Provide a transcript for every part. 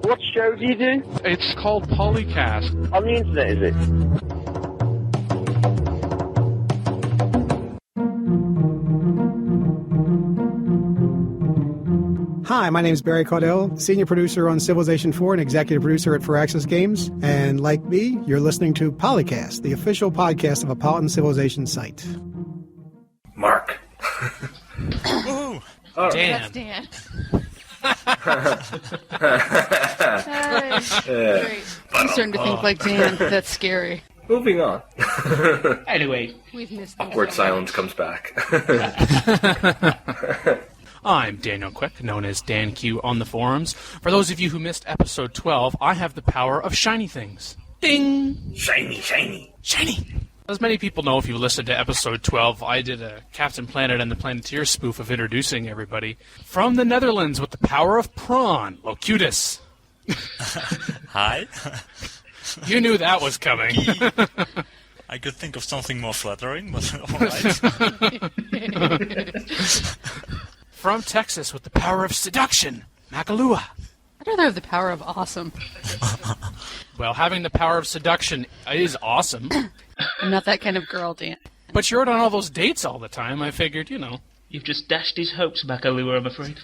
What show do you do? It's called PolyCast. On the internet, is it? Hi, my name is Barry Caudell, senior producer on Civilization 4 and executive producer at Firaxis Games. And like me, you're listening to PolyCast, the official podcast of Apolyton Civilization Site. Mark. Ooh. Oh, Dan. That's Dan. Great. I'm starting to think like Dan. That's scary. Moving on. Anyway, We've missed Awkward silence comes back. I'm Daniel Quick, known as DanQ on the forums. For those of you who missed episode 12, I have the power of shiny things. Ding! Shiny, shiny. Shiny! As many people know, if you listened to episode 12, I did a Captain Planet and the Planeteer spoof of introducing everybody. From the Netherlands with the power of prawn, Locutus. Hi. You knew that was coming. I could think of something more flattering, but alright. From Texas with the power of seduction, Makahlua. I'd rather have the power of awesome. Well, having the power of seduction is awesome. I'm not that kind of girl, Dan. But you're out on all those dates all the time. I figured, you've just dashed his hopes, Makahlua, I'm afraid.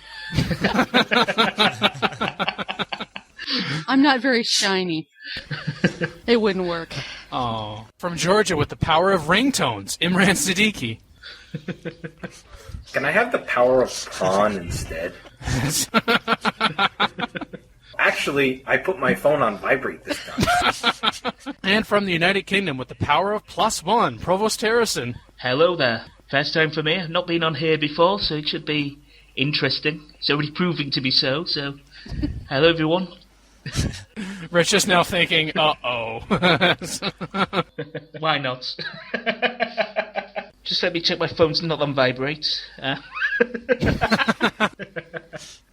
I'm not very shiny. It wouldn't work. Oh. From Georgia with the power of ringtones, Imran Siddiqui. Can I have the power of prawn instead? Actually, I put my phone on Vibrate this time. And from the United Kingdom with the power of +1, Provost Harrison. Hello there. First time for me. I've not been on here before, so it should be interesting. It's already proving to be so. Hello everyone. Rich is now thinking, uh-oh. Why not? Just let me check my phone's not on vibrate.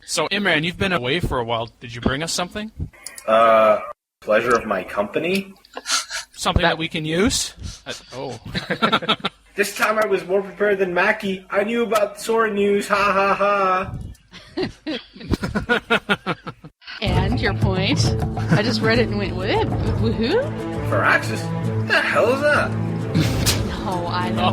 So, Imran, you've been away for a while. Did you bring us something? Pleasure of my company? Something that we can use? This time I was more prepared than Mackie. I knew about Soren news, ha ha ha. And your point? I just read it and went, what? Woohoo? Firaxis? What the hell is that? No, I know.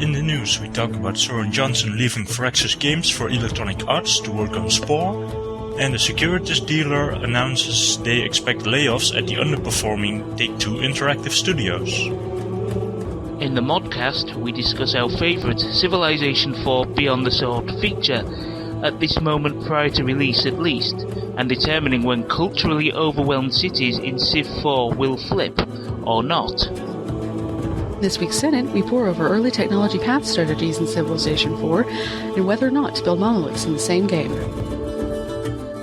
In the news, we talk about Soren Johnson leaving Firaxis Games for Electronic Arts to work on Spore, and the securities dealer announces they expect layoffs at the underperforming Take-Two Interactive Studios. In the Modcast, we discuss our favourite Civilization 4 Beyond the Sword feature, at this moment prior to release at least, and determining when culturally overwhelmed cities in Civ 4 will flip, or not. This week's Senate, we pore over early technology path strategies in Civilization 4, and whether or not to build monoliths in the same game.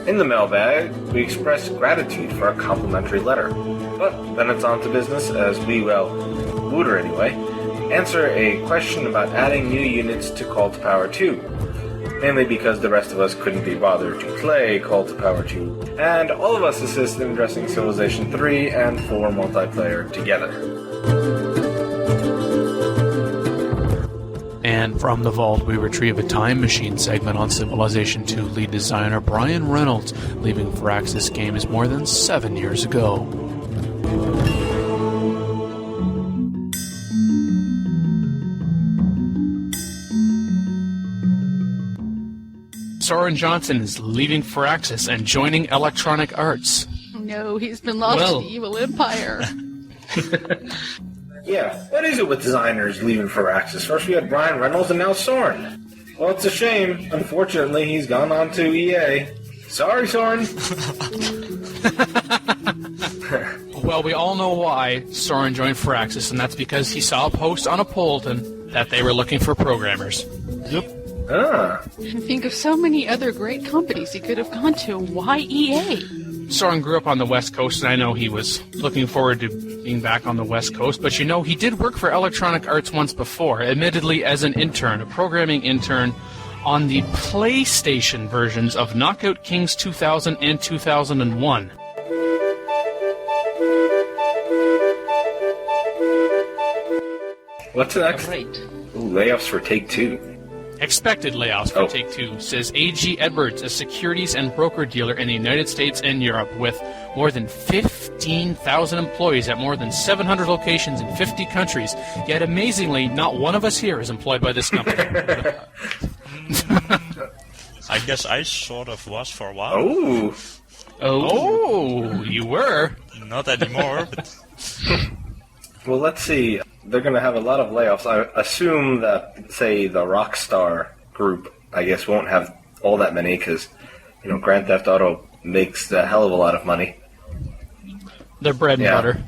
In the mailbag, we express gratitude for a complimentary letter. But then it's on to business as we, Wouter anyway, answer a question about adding new units to Call to Power 2. Mainly because the rest of us couldn't be bothered to play Call to Power 2, and all of us assist in addressing Civilization 3 and 4 multiplayer together. And from the vault, we retrieve a time machine segment on Civilization 2 lead designer Brian Reynolds, leaving Firaxis Games more than 7 years ago. Soren Johnson is leaving Firaxis and joining Electronic Arts. No, he's been lost to the evil empire. Yeah, what is it with designers leaving Firaxis? First we had Brian Reynolds and now Soren. Well, it's a shame. Unfortunately, he's gone on to EA. Sorry, Soren. Well, we all know why Soren joined Firaxis, and that's because he saw a post on Apolyton that they were looking for programmers. Yep. Think of so many other great companies he could have gone to. Why EA? Soren grew up on the West Coast, and I know he was looking forward to being back on the West Coast, but he did work for Electronic Arts once before, admittedly as an intern, a programming intern on the PlayStation versions of Knockout Kings 2000 and 2001. What's next? Great. Ooh, layoffs for Take-Two. Expected layoffs for Take-Two, says A.G. Edwards, a securities and broker dealer in the United States and Europe with more than 15,000 employees at more than 700 locations in 50 countries. Yet amazingly, not one of us here is employed by this company. I guess I sort of was for a while. Oh, you were? Not anymore, but... Well, let's see. They're going to have a lot of layoffs. I assume that, say, the Rockstar group, I guess, won't have all that many because, Grand Theft Auto makes a hell of a lot of money. Their bread and butter.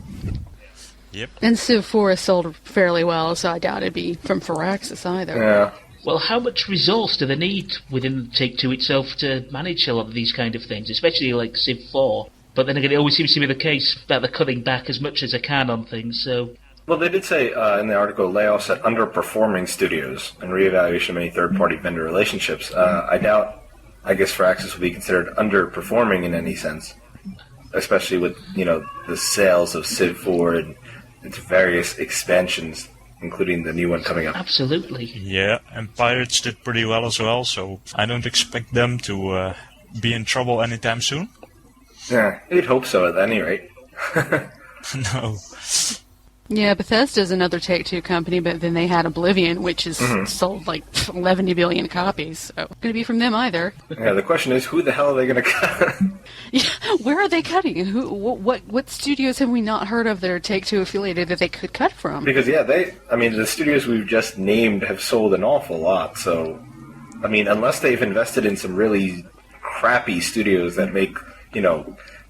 Yep. And Civ 4 is sold fairly well, so I doubt it'd be from Firaxis either. Yeah. Well, how much resource do they need within Take-Two itself to manage a lot of these kind of things, especially like Civ 4? But then again, it always seems to be the case that they're cutting back as much as they can on things, so... Well, they did say in the article, layoffs at underperforming studios and reevaluation of any third-party vendor relationships. I doubt, I guess, Firaxis will be considered underperforming in any sense, especially with, the sales of Civ 4 and its various expansions, including the new one coming up. Absolutely. Yeah, and Pirates did pretty well as well, so I don't expect them to be in trouble anytime soon. Yeah, you'd hope so at any rate. No. Yeah, Bethesda's another Take-Two company, but then they had Oblivion, which is sold like 11 billion copies. So it's going to be from them either. Yeah, the question is, who the hell are they going to cut? Yeah, where are they cutting? What studios have we not heard of that are Take-Two affiliated that they could cut from? Because, the studios we've just named have sold an awful lot. So, unless they've invested in some really crappy studios that make,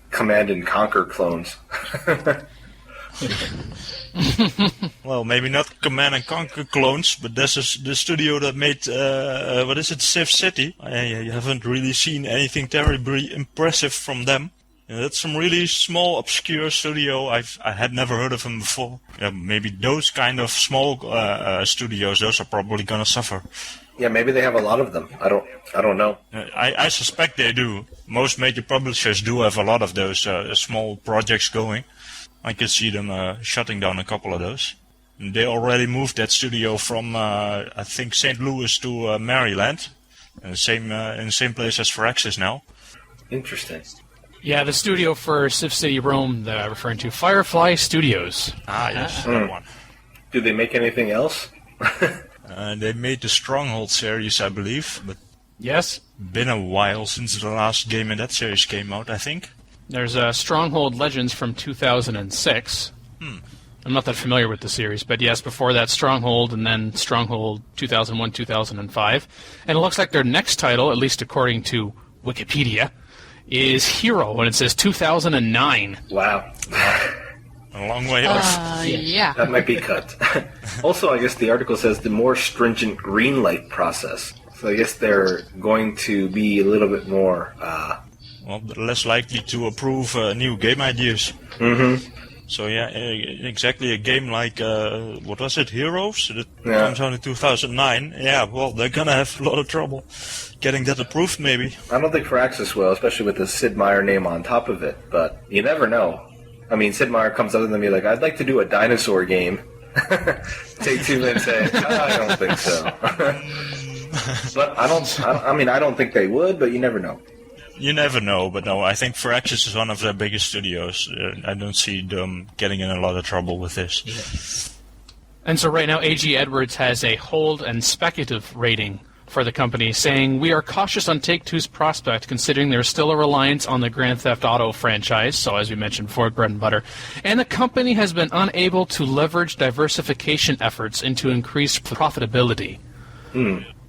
Command and Conquer clones. Well, maybe not Command and Conquer clones, but this is the studio that made, Civ City. You haven't really seen anything terribly impressive from them. That's some really small, obscure studio. I had never heard of them before. Yeah, maybe those kind of small studios, those are probably gonna suffer. Yeah, maybe they have a lot of them. I don't know. I suspect they do. Most major publishers do have a lot of those small projects going. I could see them shutting down a couple of those. And they already moved that studio from, I think, St. Louis to Maryland. In the same place as Firaxis now. Interesting. Yeah, the studio for Civ City Rome that I'm referring to, Firefly Studios. Ah, yes, that one. Do they make anything else? They made the Stronghold series, I believe, but Yes. Been a while since the last game in that series came out, I think. There's Stronghold Legends from 2006. I'm not that familiar with the series, but yes, before that Stronghold, and then Stronghold 2001, 2005. And it looks like their next title, at least according to Wikipedia, is Hero, and it says 2009. Wow. A long way off. Yeah. That might be cut. Also, I guess the article says the more stringent green light process. So I guess they're going to be a little bit more... well, less likely to approve new game ideas. Mm-hmm. So yeah, exactly a game like, what was it, Heroes? That comes out in 2009. Yeah, well, they're gonna have a lot of trouble getting that approved, maybe. I don't think Firaxis will, especially with the Sid Meier name on top of it, but you never know. I mean, Sid Meier comes up and be like, I'd like to do a dinosaur game. Take two and say, I don't think so. But I don't think they would, but you never know. You never know, but no, I think Firaxis is one of their biggest studios. I don't see them getting in a lot of trouble with this. Yeah. And so right now, A.G. Edwards has a hold and speculative rating for the company, saying, we are cautious on Take-Two's prospect, considering there's still a reliance on the Grand Theft Auto franchise, so as we mentioned before, bread and butter, and the company has been unable to leverage diversification efforts into increased profitability.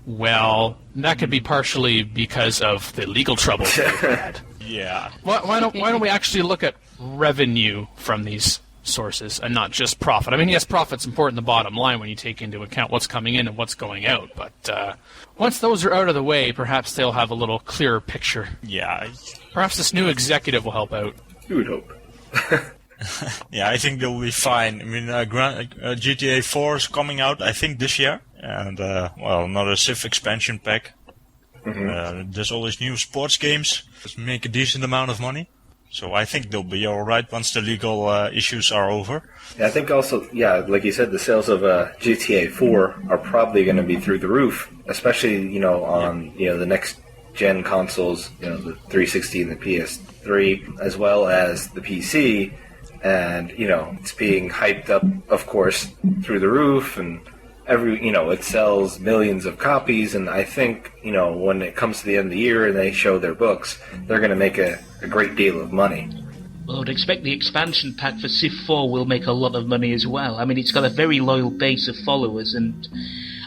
Well, that could be partially because of the legal trouble they've had. Yeah. Why don't we actually look at revenue from these sources and not just profit? I mean, yes, profit's important, the bottom line, when you take into account what's coming in and what's going out. But once those are out of the way, perhaps they'll have a little clearer picture. Yeah. Perhaps this new executive will help out. You would hope. Yeah, I think they'll be fine. I mean, GTA 4 is coming out, I think, this year. And, another Civ expansion pack. There's all these new sports games that make a decent amount of money. So I think they'll be all right once the legal issues are over. Yeah, I think also, like you said, the sales of GTA 4 are probably going to be through the roof, especially, on, the next gen consoles, the 360 and the PS3, as well as the PC. And, it's being hyped up, of course, through the roof, and it sells millions of copies, and I think, when it comes to the end of the year and they show their books, they're going to make a great deal of money. Well, I'd expect the expansion pack for Civ 4 will make a lot of money as well. I mean, it's got a very loyal base of followers, and,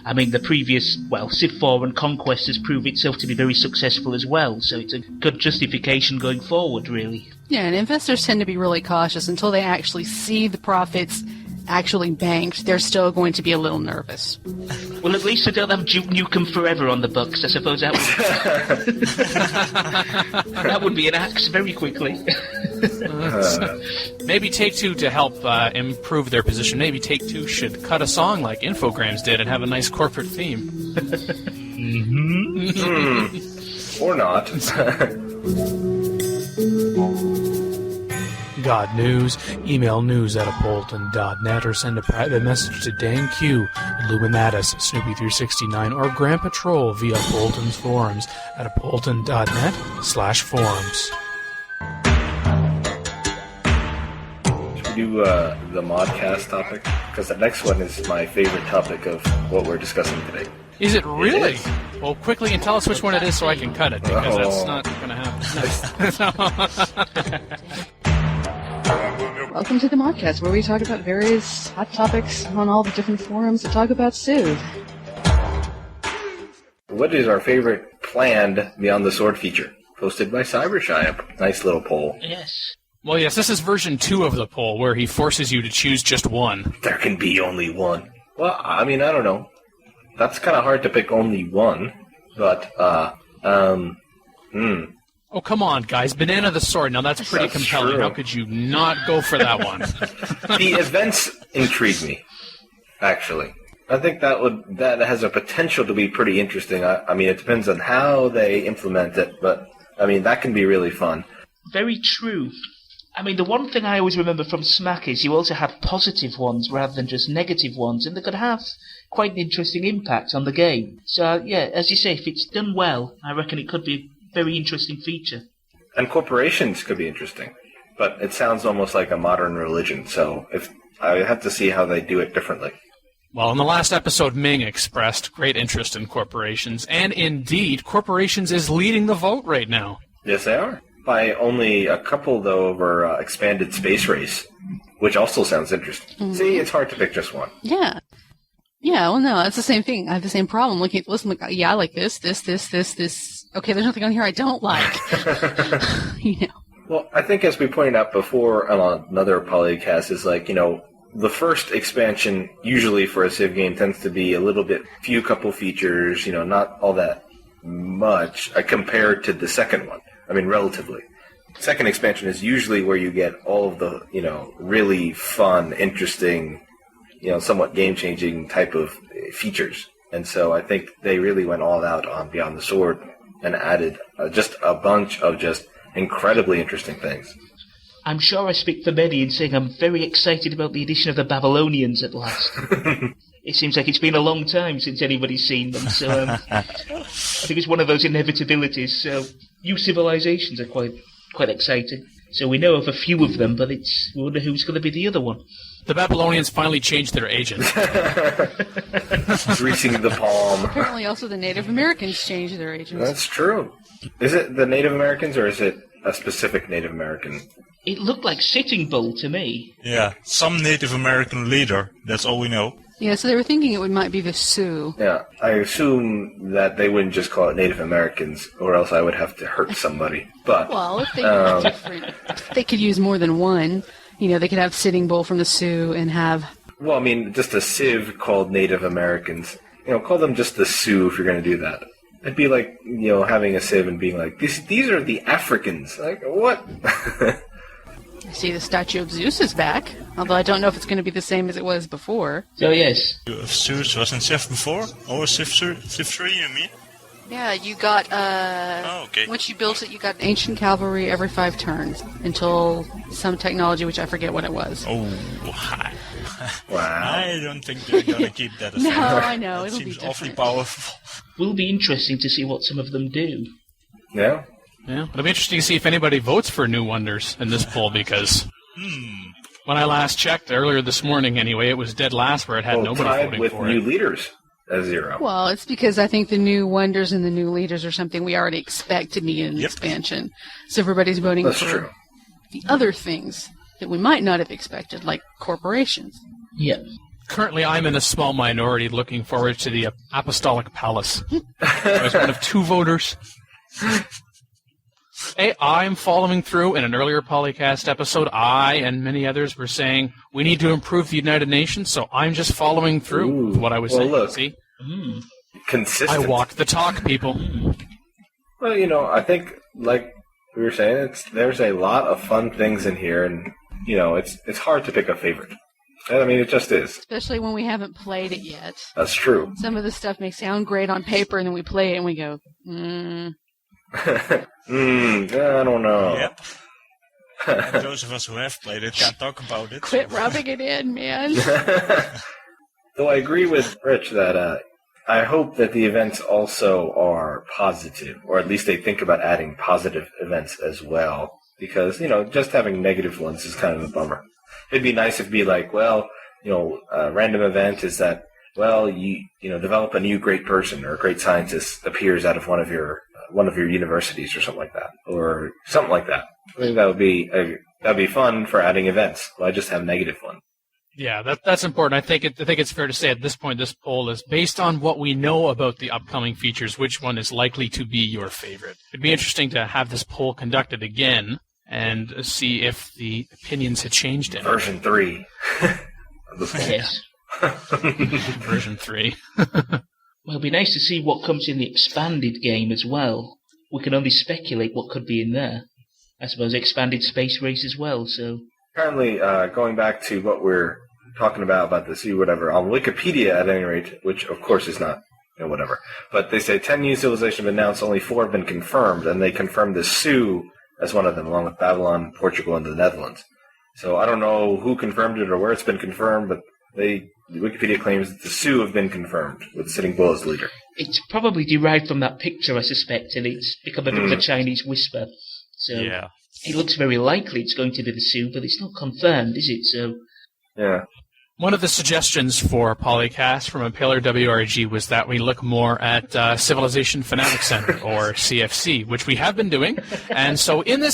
the previous, Civ 4 and Conquest has proved itself to be very successful as well, so it's a good justification going forward, really. Yeah, and investors tend to be really cautious until they actually see the profits actually banked. They're still going to be a little nervous. Well, at least they don't have Duke Nukem Forever on the books. I suppose that would that would be an axe very quickly. Maybe Take-Two, to help improve their position, maybe Take-Two should cut a song like Infogrames did and have a nice corporate theme. Or not. Got news? Email news@apolyton.net or send a private message to DanQ, Illuminatus, Snoopy369, or Grand Patrol via Apolyton's forums at apolyton.net/forums. Should we do the Modcast topic? Because the next one is my favorite topic of what we're discussing today. Is it really? It is. Well, quickly, and tell us which one it is so I can cut it, because that's not going to happen. Welcome to the Modcast, where we talk about various hot topics on all the different forums to talk about Civ. What is our favorite planned Beyond the Sword feature? Posted by Cybershy. Nice little poll. Yes. Well, yes, this is version 2 of the poll, where he forces you to choose just one. There can be only one. Well, I don't know. That's kind of hard to pick only one, but, Oh, come on, guys. Banana the Sword. Now, that's pretty compelling. True. How could you not go for that one? The events intrigue me, actually. I think that has a potential to be pretty interesting. It depends on how they implement it, but, that can be really fun. Very true. The one thing I always remember from Smack is you also had positive ones rather than just negative ones, and they could have quite an interesting impact on the game. So, as you say, if it's done well, I reckon it could be a very interesting feature. And corporations could be interesting, but it sounds almost like a modern religion, so I have to see how they do it differently. Well, in the last episode, Ming expressed great interest in corporations, and indeed, corporations is leading the vote right now. Yes, they are. By only a couple, though, over expanded space race, which also sounds interesting. Mm-hmm. See, it's hard to pick just one. Yeah. Yeah, well, no, it's the same thing. I have the same problem. I like this. Okay, there's nothing on here I don't like. Well, I think as we pointed out before on another Polycast is the first expansion usually for a Civ game tends to be a little bit, few couple features, not all that much compared to the second one. Relatively. Second expansion is usually where you get all of the, really fun, interesting, somewhat game-changing type of features. And so I think they really went all out on Beyond the Sword and added just a bunch of just incredibly interesting things. I'm sure I speak for many in saying I'm very excited about the addition of the Babylonians at last. It seems like it's been a long time since anybody's seen them, so I think it's one of those inevitabilities. So new civilizations are quite exciting. So we know of a few of them, but we wonder who's going to be the other one. The Babylonians finally changed their agent. Greasing the palm. Apparently also the Native Americans changed their agents. That's true. Is it the Native Americans, or is it a specific Native American? It looked like Sitting Bull to me. Yeah, some Native American leader, that's all we know. Yeah, so they were thinking it might be the Sioux. Yeah, I assume that they wouldn't just call it Native Americans, or else I would have to hurt somebody. But well, if they were different, they could use more than one. They could have Sitting Bull from the Sioux and have... Well, just a Civ called Native Americans. Call them just the Sioux if you're going to do that. It'd be like, having a Civ and being like, these are the Africans. Like, what? I see the statue of Zeus is back, although I don't know if it's going to be the same as it was before. So, yes. Zeus was in Civ before? Or Civ 3, you mean? Yeah, you got, okay. once you built it, you got ancient cavalry every 5 turns until some technology, which I forget what it was. Oh, Wow. I don't think they're going to keep that. No, I know. It It'll be seems awfully different. powerful. Will be interesting to see what some of them do. Yeah. Yeah, it'll be interesting to see if anybody votes for New Wonders in this poll, because when I last checked, earlier this morning anyway, it was dead last where it had nobody tied voting with for new it. leaders at 0. Well, it's because I think the new wonders and the new leaders are something we already expect to be in an Yep. expansion. So everybody's voting That's for true. the other things that we might not have expected, like corporations. Yeah. Currently, I'm in a small minority looking forward to the Apostolic Palace. I was one of 2 voters. Hey, I'm following through. In an earlier PolyCast episode, I and many others were saying we need to improve the United Nations, so I'm just following through with what I was saying. Look. See? Consistent. I walk the talk, people. Well, I think, like we were saying, there's a lot of fun things in here, and, it's hard to pick a favorite. I mean, it just is. Especially when we haven't played it yet. That's true. Some of the stuff may sound great on paper, and then we play it and we go, I don't know. Yep. And those of us who have played it can't talk about it. quit rubbing it in, man. Though I agree with Rich that I hope that the events also are positive, or at least they think about adding positive events as well. Because, just having negative ones is kind of a bummer. It'd be nice if it'd be like, well, a random event is that, well, you develop a new great person or a great scientist appears out of one of your universities or something like that, or something like that. I think that'd be fun for adding events. Why just have negative one? Yeah, that's important. I think it's fair to say at this point this poll is based on what we know about the upcoming features, which one is likely to be your favorite. It'd be interesting to have this poll conducted again and see if the opinions had changed in it. Version 3. of the poll. Yes. Version 3. Well, it'd be nice to see what comes in the expanded game as well. We can only speculate what could be in there. I suppose expanded space race as well, so... Apparently, going back to what we're talking about the sea, whatever, on Wikipedia at any rate, which of course is not, whatever, but they say 10 new civilizations have been announced, only 4 have been confirmed, and they confirmed the Sioux as one of them, along with Babylon, Portugal, and the Netherlands. So I don't know who confirmed it or where it's been confirmed, but Wikipedia claims that the Sioux have been confirmed, with Sitting Bull as leader. It's probably derived from that picture, I suspect, and it's become a bit of a Chinese whisper. So Yeah. it looks very likely it's going to be the Sioux, but it's not confirmed, is it? So Yeah. One of the suggestions for PolyCast from Impaler WRG was that we look more at Civilization Fanatic Center, or CFC, which we have been doing. And so in the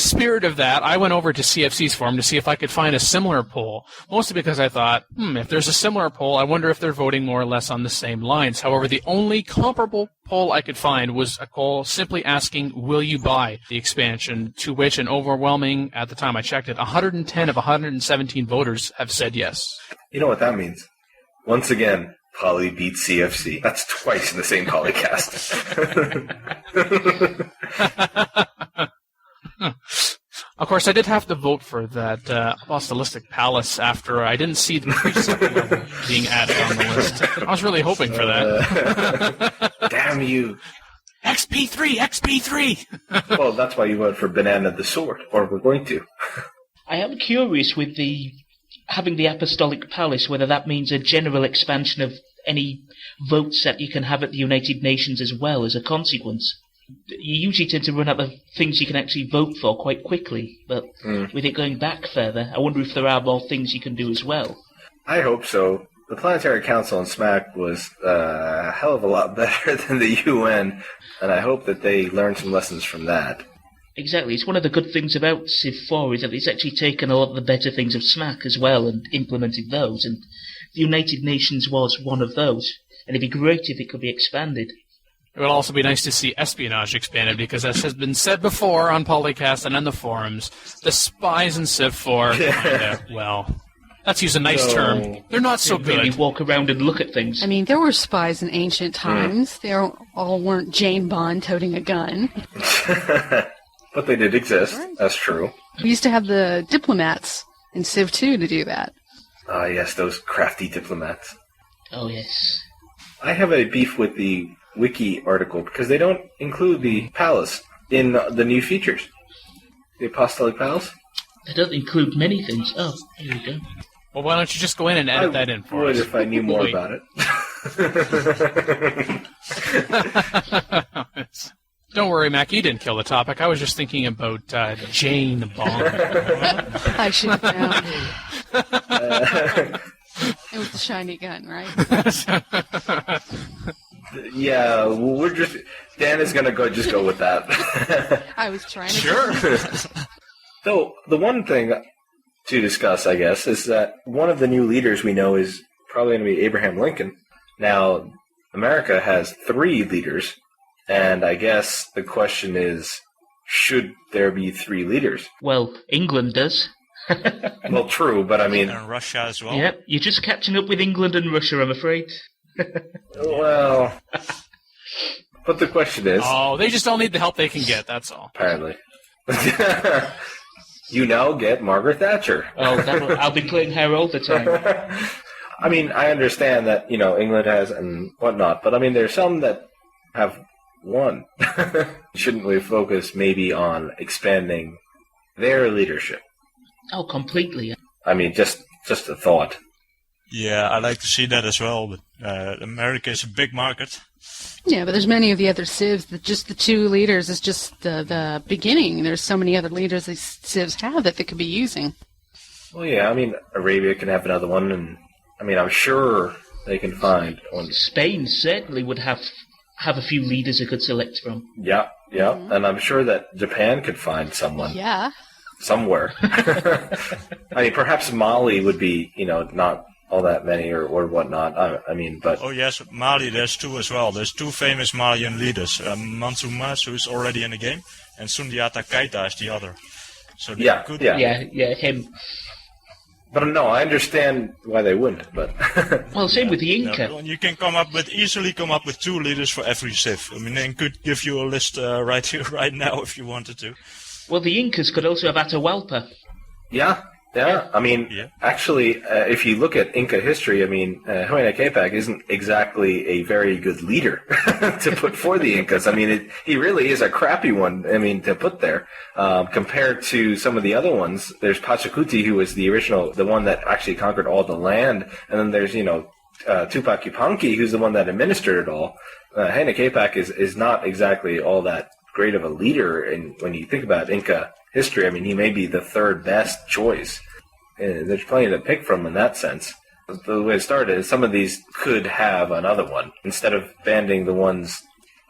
spirit of that, I went over to CFC's forum to see if I could find a similar poll, mostly because I thought, if there's a similar poll, I wonder if they're voting more or less on the same lines. However, the only comparable poll I could find was a poll simply asking, will you buy the expansion, to which an overwhelming, at the time I checked it, 110 of 117 voters have said yes. You know what that means? Once again, Poly beats CFC. That's twice in the same PolyCast. Of course, I did have to vote for that Apostolistic Palace after I didn't see the priest level being added on the list. I was really hoping for that. Damn you. XP3! Well, that's why you voted for Banana the Sword, or we're going to. I am curious with having the Apostolic Palace, whether that means a general expansion of any votes that you can have at the United Nations as well as a consequence. You usually tend to run out of things you can actually vote for quite quickly, but with it going back further, I wonder if there are more things you can do as well. I hope so. The Planetary Council in SMAC was a hell of a lot better than the UN, and I hope that they learned some lessons from that. Exactly. It's one of the good things about Civ 4 is that it's actually taken a lot of the better things of SMAC as well and implemented those, and the United Nations was one of those, and it'd be great if it could be expanded. It would also be nice to see espionage expanded, because as has been said before on PolyCast and on the forums, the spies in Civ 4, let's use a nice term, they're not so Really good. walk around and look at things. I mean, there were spies in ancient times. They all weren't Jane Bond toting a gun. But they did exist. That's true. We used to have the diplomats in Civ 2 to do that. Ah, yes, those crafty diplomats. Oh, yes. I have a beef with the wiki article because they don't include the palace in the new features. The Apostolic Palace? They don't include many things. Oh, here we go. Well, why don't you just go in and edit that in for I would us? if I knew more about it. Don't worry, Mac, you didn't kill the topic. I was just thinking about Jane Bond. I should have known. It was the shiny gun, right? Yeah, we're just... Dan is going to go with that. I was trying to... Sure. So, the one thing to discuss, I guess, is that one of the new leaders we know is probably going to be Abraham Lincoln. Now, America has 3 leaders, and I guess the question is, should there be 3 leaders? Well, England does. Well, true, but I mean... And Russia as well. Yep, you're just catching up with England and Russia, I'm afraid. Well... But the question is... Oh, they just all need the help they can get, that's all. Apparently. You now get Margaret Thatcher. Oh, I'll be playing her all the time. I mean, I understand that, England has and whatnot, but I mean, there's some that have won. Shouldn't we focus maybe on expanding their leadership? Oh, completely. I mean, just a thought. Yeah, I like to see that as well, but America is a big market. Yeah, but there's many of the other civs that just the 2 leaders is just the beginning. There's so many other leaders these civs have that they could be using. Well, yeah, I mean, Arabia can have another one, and I mean, I'm sure they can find one. Spain certainly would have a few leaders it could select from. Yeah, and I'm sure that Japan could find someone. Yeah. Somewhere. I mean, perhaps Mali would be, not all that many or whatnot. I mean, but... Oh, yes, Mali, there's 2 as well. There's 2 famous Malian leaders. Mansour Mas, who is already in the game, and Sundiata Keita is the other. So Yeah, him. But no, I understand why they wouldn't, but... Well, same with the Inca. No, you can easily come up with 2 leaders for every civ. I mean, I could give you a list right here, right now, if you wanted to. Well, the Incas could also have Atahualpa. Yeah. I mean, actually, if you look at Inca history, I mean, Huayna Capac isn't exactly a very good leader to put for the Incas. I mean, he really is a crappy one, I mean, to put there. Compared to some of the other ones, there's Pachacuti, who was the one that actually conquered all the land, and then there's, Tupac Yupanqui, who's the one that administered it all. Huayna Capac is not exactly all that great of a leader, and when you think about Inca history, I mean, he may be the 3rd best choice. There's plenty to pick from in that sense. The way it started is some of these could have another one instead of banding the ones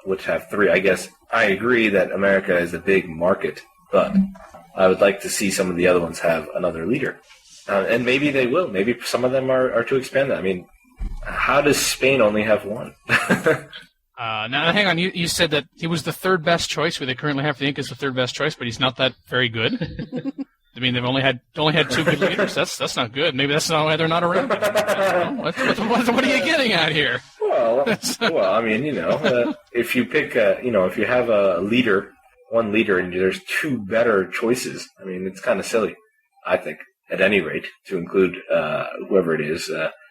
which have 3. I guess I agree that America is a big market, but I would like to see some of the other ones have another leader. And maybe they will. Maybe some of them are to expand that. I mean, how does Spain only have 1? Now, hang on. You said that he was the 3rd best choice. Where they currently have the Incas the 3rd best choice, but he's not that very good. I mean, they've only had 2 good leaders. That's not good. Maybe that's not why they're not around. What are you getting at here? Well, I mean, if you pick, if you have one leader, and there's 2 better choices, I mean, it's kind of silly, I think, at any rate, to include whoever it is.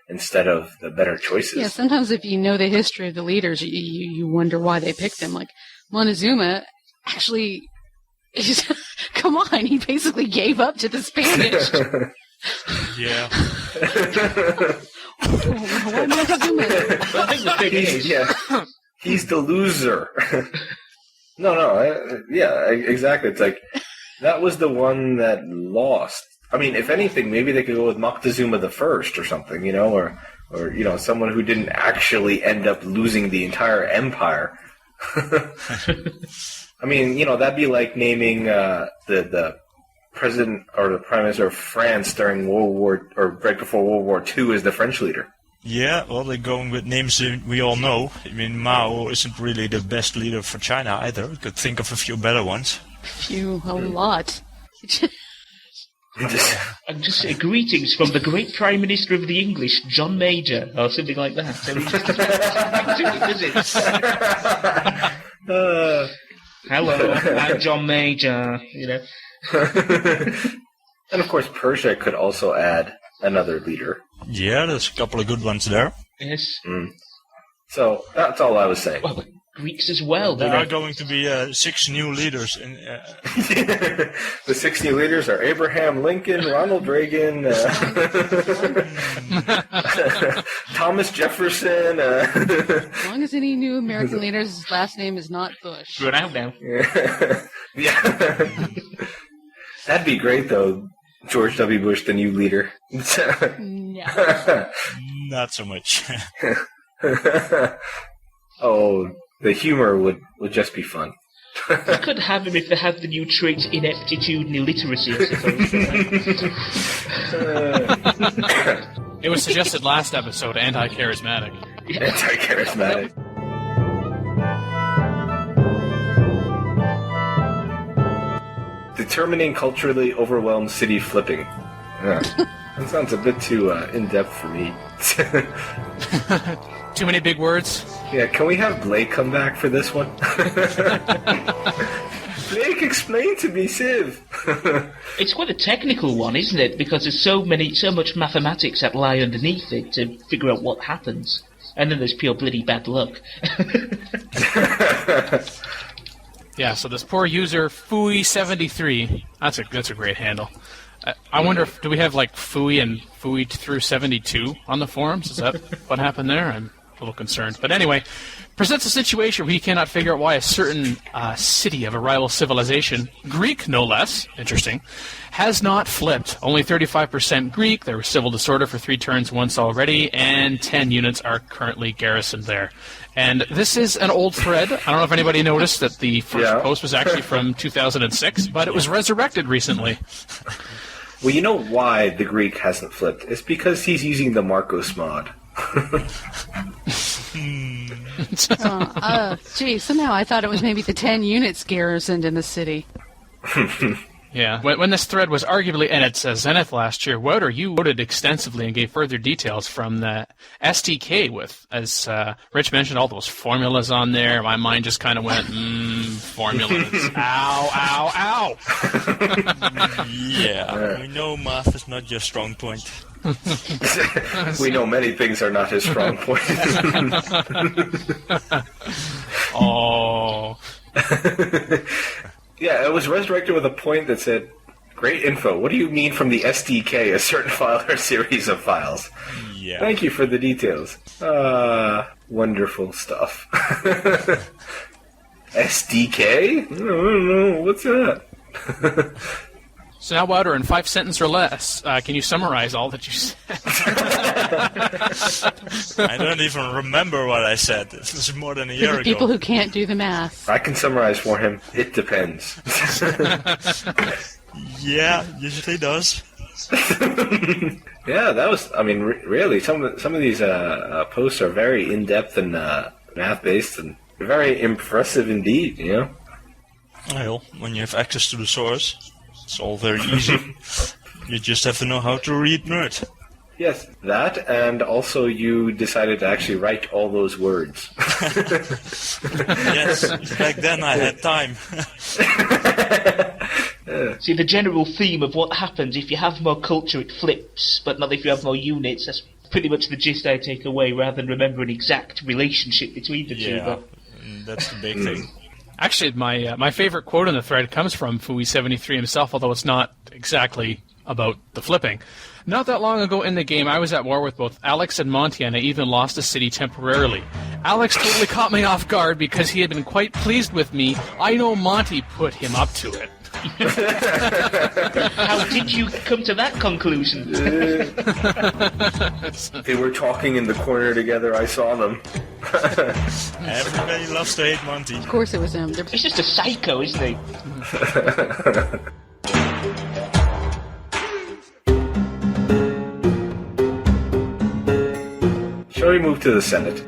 Instead of the better choices. Yeah, sometimes if you know the history of the leaders, you wonder why they picked them. Like, Montezuma actually, come on, he basically gave up to the Spanish. Yeah. Why Montezuma? I think the thing is... He's the loser. No, exactly. It's like, that was the one that lost. I mean, if anything, maybe they could go with Moctezuma the First or something, or someone who didn't actually end up losing the entire empire. I mean, that'd be like naming the president or the prime minister of France during right before World War II as the French leader. Yeah, well, they're going with names we all know. I mean, Mao isn't really the best leader for China either. You could think of a few better ones. A lot. And just greetings from the great Prime Minister of the English, John Major, or something like that. So he just visits. Hello, I'm John Major. And of course, Persia could also add another leader. Yeah, there's a couple of good ones there. Yes. So that's all I was saying. Well, the Greeks as well. There are going to be 6 new leaders. The 6 new leaders are Abraham Lincoln, Ronald Reagan, Thomas Jefferson. As long as any new American leader's last name is not Bush. Run out now. Yeah. That'd be great, though. George W. Bush, the new leader. No. Not so much. Oh, the humor would just be fun. You could have him if they had the new trait ineptitude and illiteracy, I suppose. It was suggested last episode, anti-charismatic. Anti-charismatic. Determining culturally overwhelmed city flipping. Yeah. That sounds a bit too in-depth for me. Too many big words? Yeah, can we have Blake come back for this one? Blake, explain to me, Civ. It's quite a technical one, isn't it? Because there's so much mathematics that lie underneath it to figure out what happens. And then there's pure bloody bad luck. Yeah, so this poor user, Fooey73, that's a great handle. I wonder if, do we have like Fooey and Fooey through 72 on the forums? Is that what happened there? I'm a little concerned. But anyway, presents a situation where he cannot figure out why a certain city of a rival civilization, Greek no less, interesting, has not flipped. Only 35% Greek, there was civil disorder for 3 turns once already, and 10 units are currently garrisoned there. And this is an old thread. I don't know if anybody noticed that the first post was actually from 2006, but it was resurrected recently. Well, you know why the Greek hasn't flipped? It's because he's using the Marcos mod. Gee, somehow I thought it was maybe the 10 units garrisoned in the city. Yeah, when this thread was arguably, and it's Zenith last year, Wouter, you voted extensively and gave further details from the SDK with, as Rich mentioned, all those formulas on there. My mind just kind of went, formulas. Ow, ow, ow. Yeah, we know math is not your strong point. We know many things are not his strong point. Oh. Yeah, it was resurrected with a point that said, great info. What do you mean from the SDK, a certain file or series of files? Yeah. Thank you for the details. Wonderful stuff. SDK? I don't know. What's that? So now, Wouter, in 5 sentences or less, can you summarize all that you said? I don't even remember what I said. This was more than a year ago. People who can't do the math. I can summarize for him. It depends. Yeah, usually does. Yeah, that was. I mean, really, some of these posts are very in depth and math based and very impressive indeed. You know. Well, when you have access to the source, it's all very easy. You just have to know how to read Nerd. Yes, that, and also you decided to actually write all those words. Yes, back then I had time. See, the general theme of what happens if you have more culture, it flips, but not if you have more units. That's pretty much the gist I take away, rather than remember an exact relationship between the two. Yeah, that's the big thing. Actually, my favorite quote in the thread comes from Fooey73 himself, although it's not exactly about the flipping. Not that long ago in the game, I was at war with both Alex and Monty, and I even lost a city temporarily. Alex totally caught me off guard because he had been quite pleased with me. I know Monty put him up to it. How did you come to that conclusion? They were talking in the corner together. I saw them. Everybody loves to hate Monty. Of course it was him. He's just a psycho, isn't he? Shall we move to the Senate?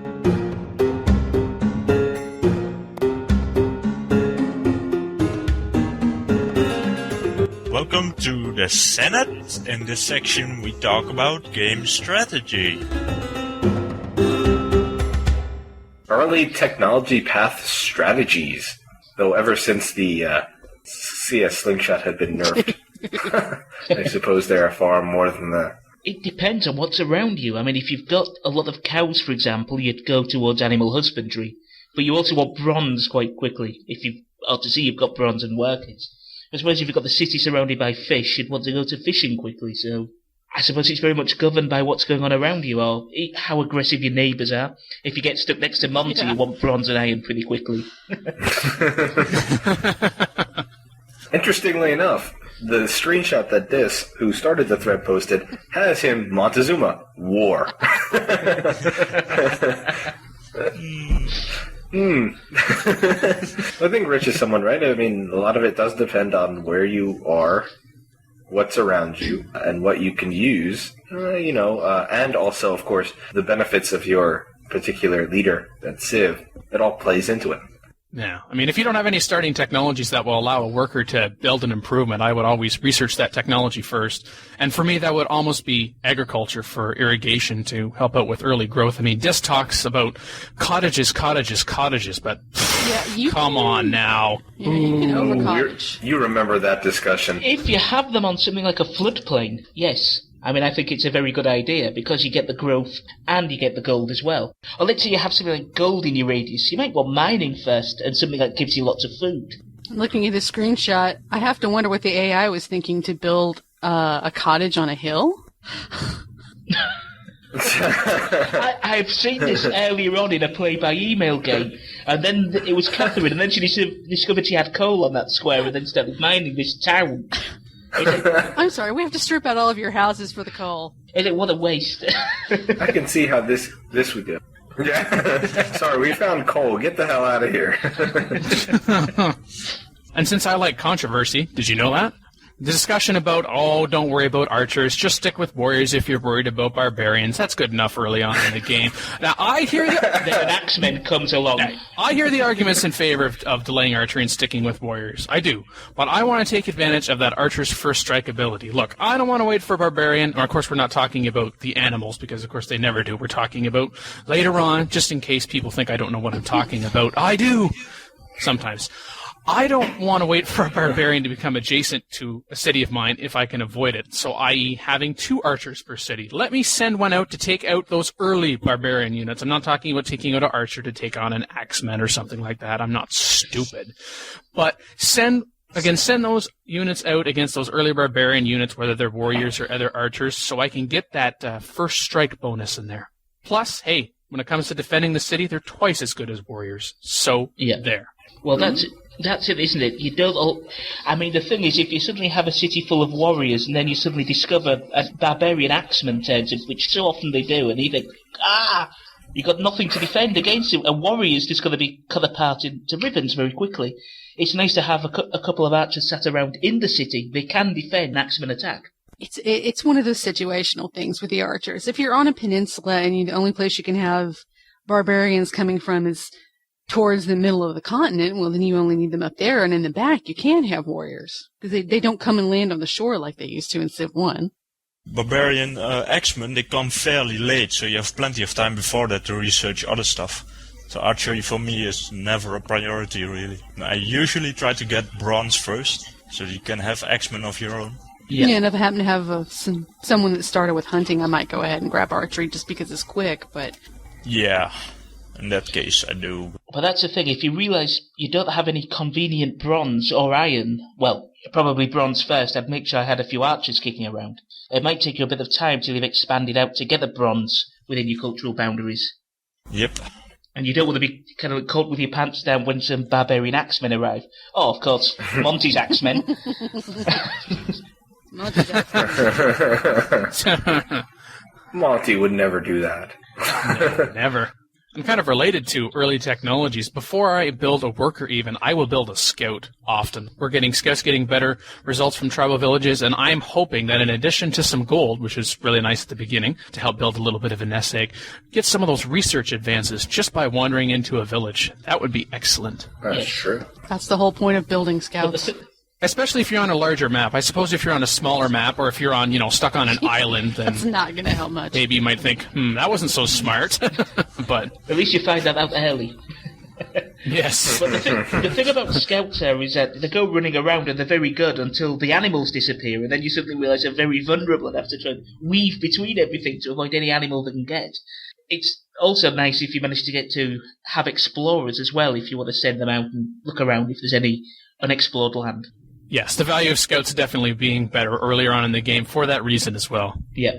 Welcome to the Senate. In this section we talk about game strategy. Early technology path strategies. Though ever since the CS Slingshot had been nerfed. I suppose there are far more than It depends on what's around you. I mean, if you've got a lot of cows, for example, you'd go towards animal husbandry. But you also want bronze quite quickly. If you are to see you've got bronze and workers. I suppose if you've got the city surrounded by fish, you'd want to go to fishing quickly, so I suppose it's very much governed by what's going on around you, or how aggressive your neighbours are. If you get stuck next to Monty, you want bronze and iron pretty quickly. Interestingly enough, the screenshot that Dis, who started the thread, posted, has him Montezuma, war. I think Rich is someone, right? I mean, a lot of it does depend on where you are, what's around you, and what you can use, and also, of course, the benefits of your particular leader, that Civ. It all plays into it. Yeah. I mean, if you don't have any starting technologies that will allow a worker to build an improvement, I would always research that technology first. And for me, that would almost be agriculture for irrigation to help out with early growth. I mean, Dis talks about cottages, but come on now. Yeah, you can over-cottage. You remember that discussion. If you have them on something like a floodplain, yes. I mean, I think it's a very good idea, because you get the growth and you get the gold as well. Or let's say you have something like gold in your radius. You might want mining first, and something that gives you lots of food. Looking at the screenshot, I have to wonder what the AI was thinking to build a cottage on a hill. I've seen this earlier on in a play-by-email game, and then it was Catherine, and then she discovered she had coal on that square, and then started mining this town. I'm sorry, we have to strip out all of your houses for the coal. What a waste. I can see how this would go. Yeah. Sorry, we found coal. Get the hell out of here. And since I like controversy, did you know that? The discussion about, don't worry about archers, just stick with warriors if you're worried about barbarians. That's good enough early on in the game. Now, I hear Then an axeman comes along. I hear the arguments in favor of delaying archery and sticking with warriors. I do. But I want to take advantage of that archer's first strike ability. Look, I don't want to wait for a barbarian. Or, of course, we're not talking about the animals, because, of course, they never do. We're talking about later on, just in case people think I don't know what I'm talking about. I do. Sometimes. I don't want to wait for a barbarian to become adjacent to a city of mine if I can avoid it. So, i.e., having 2 archers per city. Let me send one out to take out those early barbarian units. I'm not talking about taking out an archer to take on an axeman or something like that. I'm not stupid. But send those units out against those early barbarian units, whether they're warriors or other archers, so I can get that first strike bonus in there. Plus, hey, when it comes to defending the city, they're twice as good as warriors. So, there. Well, that's it, isn't it? You don't. I mean, the thing is, if you suddenly have a city full of warriors, and then you suddenly discover a barbarian axeman turns up, which so often they do, and you think, you got nothing to defend against him. A warrior's just going to be cut apart into ribbons very quickly. It's nice to have a couple of archers sat around in the city. They can defend axeman attack. It's one of those situational things with the archers. If you're on a peninsula and the only place you can have barbarians coming from is towards the middle of the continent, well, then you only need them up there, and in the back you can have warriors, because they don't come and land on the shore like they used to in Civ 1. Barbarian axemen, they come fairly late, so you have plenty of time before that to research other stuff. So archery for me is never a priority, really. I usually try to get bronze first, so you can have axemen of your own. Yeah, and if I happen to have someone that started with hunting, I might go ahead and grab archery just because it's quick, but... Yeah. In that case, I do. But that's the thing, if you realise you don't have any convenient bronze or iron, well, probably bronze first, I'd make sure I had a few archers kicking around. It might take you a bit of time till you've expanded out to get the bronze within your cultural boundaries. Yep. And you don't want to be kind of caught with your pants down when some barbarian axemen arrive. Oh, of course, Monty's axemen. Monty's axemen. Monty would never do that. No, never. I'm kind of related to early technologies. Before I build a worker even, I will build a scout often. We're getting scouts getting better results from tribal villages, and I'm hoping that in addition to some gold, which is really nice at the beginning, to help build a little bit of a nest egg, get some of those research advances just by wandering into a village. That would be excellent. That's true. That's the whole point of building scouts. Especially if you're on a larger map. I suppose if you're on a smaller map, or if you're on, stuck on an island, then that's not going to help much. Maybe you might think, that wasn't so smart. But at least you find that out early. Yes. But the thing about scouts there is that they go running around and they're very good until the animals disappear, and then you suddenly realise they're very vulnerable and have to try and weave between everything to avoid any animal they can get. It's also nice if you manage to get to have explorers as well, if you want to send them out and look around if there's any unexplored land. Yes, the value of scouts definitely being better earlier on in the game for that reason as well. Yeah.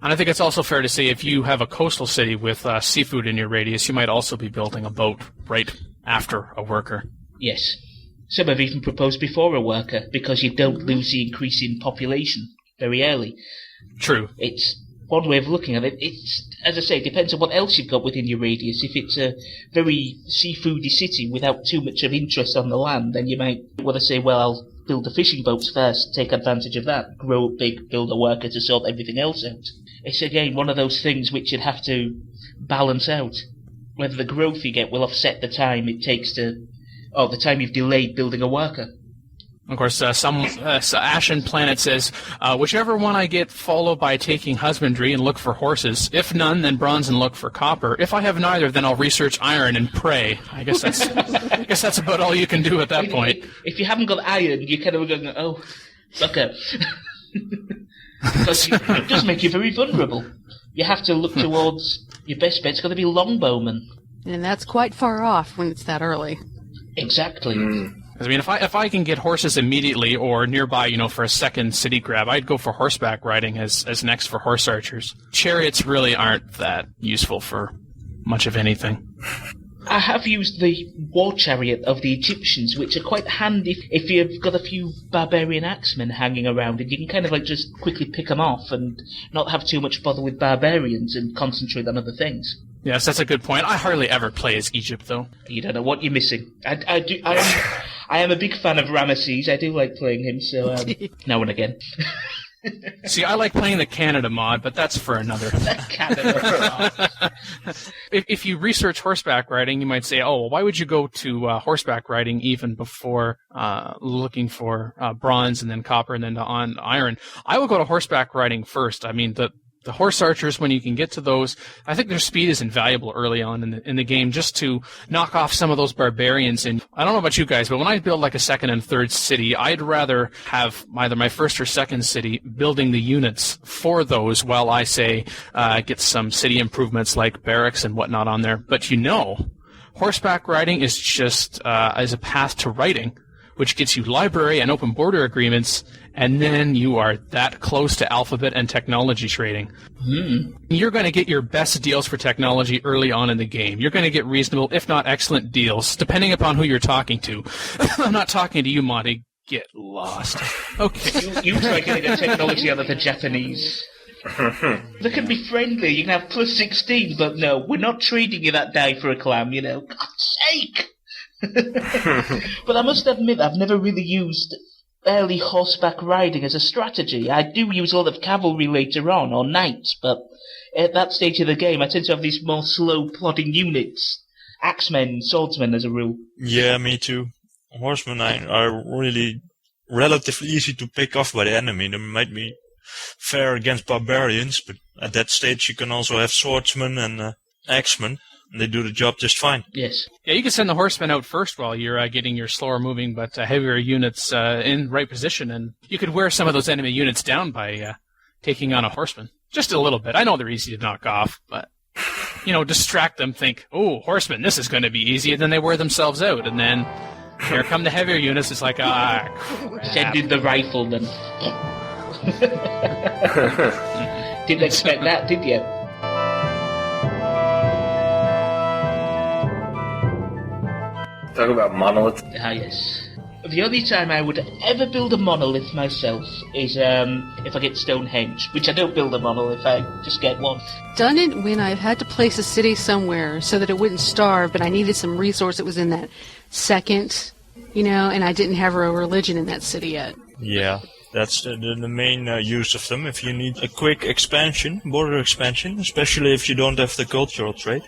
And I think it's also fair to say if you have a coastal city with seafood in your radius, you might also be building a boat right after a worker. Yes. Some have even proposed before a worker, because you don't lose the increase in population very early. True. It's one way of looking at it. It's, as I say, it depends on what else you've got within your radius. If it's a very seafoody city without too much of interest on the land, then you might want to say, well, I'll build the fishing boats first, take advantage of that, grow big, build a worker to sort everything else out. It's again one of those things which you'd have to balance out. Whether the growth you get will offset the time it takes to, the time you've delayed building a worker. Of course, Ashen Planet says, whichever one I get, follow by taking husbandry and look for horses. If none, then bronze and look for copper. If I have neither, then I'll research iron and pray. I guess that's about all you can do at that point. If you haven't got iron, you're kind of going, oh, sucker. Because it does make you very vulnerable. You have to look towards your best bet's got to be longbowmen. And that's quite far off when it's that early. Exactly. I mean, if I can get horses immediately or nearby, for a second city grab, I'd go for horseback riding as next for horse archers. Chariots really aren't that useful for much of anything. I have used the war chariot of the Egyptians, which are quite handy if you've got a few barbarian axemen hanging around, and you can kind of just quickly pick them off and not have too much bother with barbarians and concentrate on other things. Yes, that's a good point. I hardly ever play as Egypt, though. You don't know what you're missing. I am a big fan of Ramesses. I do like playing him, so now and again. See, I like playing the Canada mod, but that's for another. Canada. If you research horseback riding, you might say, why would you go to horseback riding even before looking for bronze and then copper and then on iron? I would go to horseback riding first. I mean, the horse archers, when you can get to those, I think their speed is invaluable early on in the game, just to knock off some of those barbarians. And I don't know about you guys, but when I build like a second and third city, I'd rather have either my first or second city building the units for those while I say get some city improvements like barracks and whatnot on there. But horseback riding is just as a path to writing, which gets you library and open border agreements, and then you are that close to alphabet and technology trading. You're going to get your best deals for technology early on in the game. You're going to get reasonable, if not excellent deals, depending upon who you're talking to. I'm not talking to you, Monty. Get lost. Okay. You try getting the technology out of the Japanese. They can be friendly. You can have plus 16, but no, we're not trading you that die for a clam, God's sake! But I must admit, I've never really used early horseback riding as a strategy. I do use a lot of cavalry later on, or knights, but at that stage of the game, I tend to have these more slow, plodding units. Axemen, swordsmen, as a rule. Yeah, me too. Horsemen are really relatively easy to pick off by the enemy. They might be fair against barbarians, but at that stage you can also have swordsmen and axemen. And they do the job just fine. Yes. Yeah, you can send the horsemen out first while you're getting your slower moving but heavier units in right position, and you could wear some of those enemy units down by taking on a horseman. Just a little bit. I know they're easy to knock off, but, distract them, think, horsemen, this is going to be easy, and then they wear themselves out, and then here come the heavier units. It's like, crap. Send in the riflemen. Didn't expect that, did you? Talk about monoliths. Ah, yes. The only time I would ever build a monolith myself is if I get Stonehenge, which I don't build a monolith, I just get one. Done it when I've had to place a city somewhere so that it wouldn't starve, but I needed some resource that was in that second, and I didn't have a religion in that city yet. Yeah, that's the main use of them. If you need a quick expansion, border expansion, especially if you don't have the cultural trait.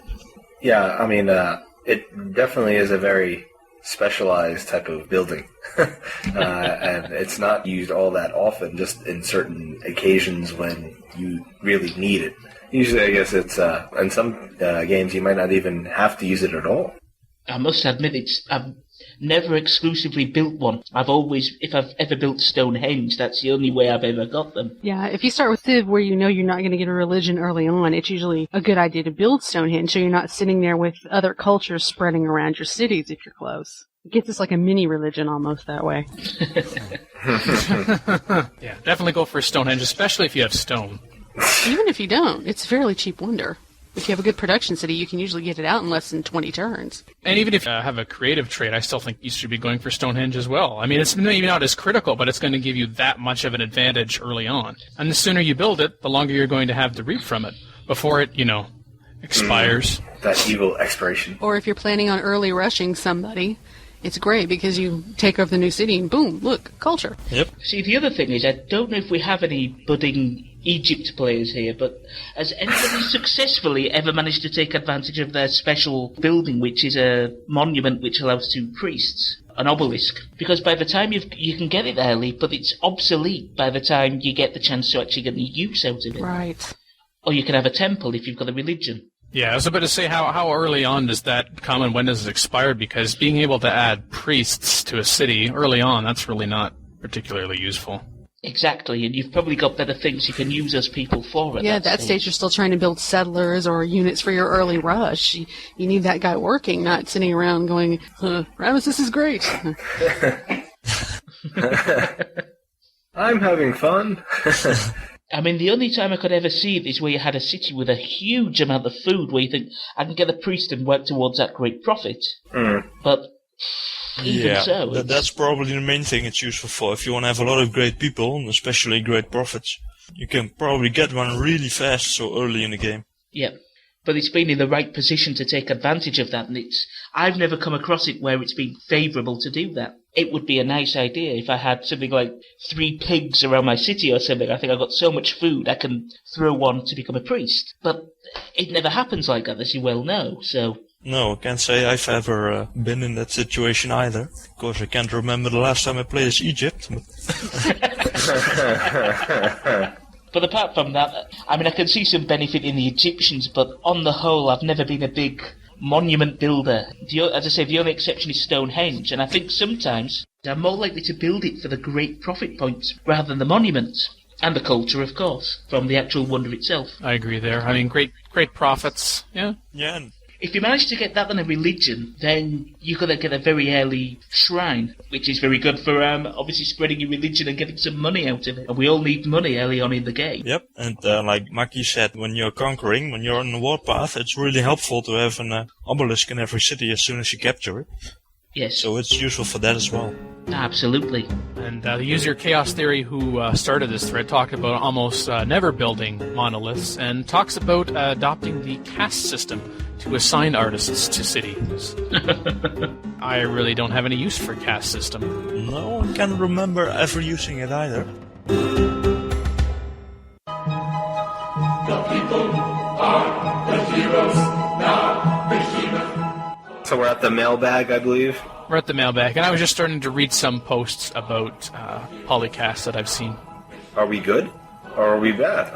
Yeah, I mean, it definitely is a very specialized type of building, and it's not used all that often, just in certain occasions when you really need it. Usually, I guess it's in some games you might not even have to use it at all. I must admit, I've never exclusively built one. If I've ever built Stonehenge, that's the only way I've ever got them. Yeah, if you start with Civ where you know you're not going to get a religion early on, it's usually a good idea to build Stonehenge so you're not sitting there with other cultures spreading around your cities if you're close. It gets us like a mini religion almost that way. Yeah, definitely go for Stonehenge, especially if you have stone. Even if you don't, it's a fairly cheap wonder. If you have a good production city, you can usually get it out in less than 20 turns. And even if you have a creative trait, I still think you should be going for Stonehenge as well. I mean, it's maybe not as critical, but it's going to give you that much of an advantage early on. And the sooner you build it, the longer you're going to have to reap from it before it, expires. That evil expiration. Or if you're planning on early rushing somebody, it's great because you take over the new city and boom, look, culture. Yep. See, the other thing is, I don't know if we have any budding Egypt players here, but has anybody successfully ever managed to take advantage of their special building, which is a monument which allows 2 priests? An obelisk. Because by the time you can get it early, but it's obsolete by the time you get the chance to actually get any use out of it. Right. Or you can have a temple if you've got a religion. Yeah, I was about to say, how early on does that come and when does it expire? Because being able to add priests to a city early on, that's really not particularly useful. Exactly, and you've probably got better things you can use those people for at that stage. You're still trying to build settlers or units for your early rush. You need that guy working, not sitting around going, Ramesses is great. I'm having fun. I mean, the only time I could ever see it is where you had a city with a huge amount of food where you think, I can get a priest and work towards that great profit. But even so... That's probably the main thing it's useful for. If you want to have a lot of great people, and especially great profits, you can probably get one really fast so early in the game. Yeah, but it's been in the right position to take advantage of that, and I've never come across it where it's been favourable to do that. It would be a nice idea if I had something like 3 pigs around my city or something. I think I've got so much food I can throw one to become a priest. But it never happens like that, as you well know, so... No, I can't say I've ever been in that situation either. Of course, I can't remember the last time I played as Egypt. But apart from that, I mean, I can see some benefit in the Egyptians, but on the whole, I've never been a big monument builder. As I say, the only exception is Stonehenge, and I think sometimes I'm more likely to build it for the great profit points rather than the monuments. And the culture, of course, from the actual wonder itself. I agree there. I mean, great profits, yeah. Yeah. If you manage to get that on a religion, then you're going to get a very early shrine, which is very good for obviously spreading your religion and getting some money out of it. And we all need money early on in the game. Yep, and like Maki said, when you're conquering, when you're on the warpath, it's really helpful to have an obelisk in every city as soon as you capture it. Yes. So it's useful for that as well. Absolutely. And the user Chaos Theory, who started this thread, talked about almost never building monoliths, and talks about adopting the caste system to assign artists to cities. I really don't have any use for caste system. No, I can't remember ever using it either. The people are the heroes now. The heroes. So we're at the mailbag, I believe. We're at the mailbag, and I was just starting to read some posts about PolyCast that I've seen. Are we good? Or are we bad?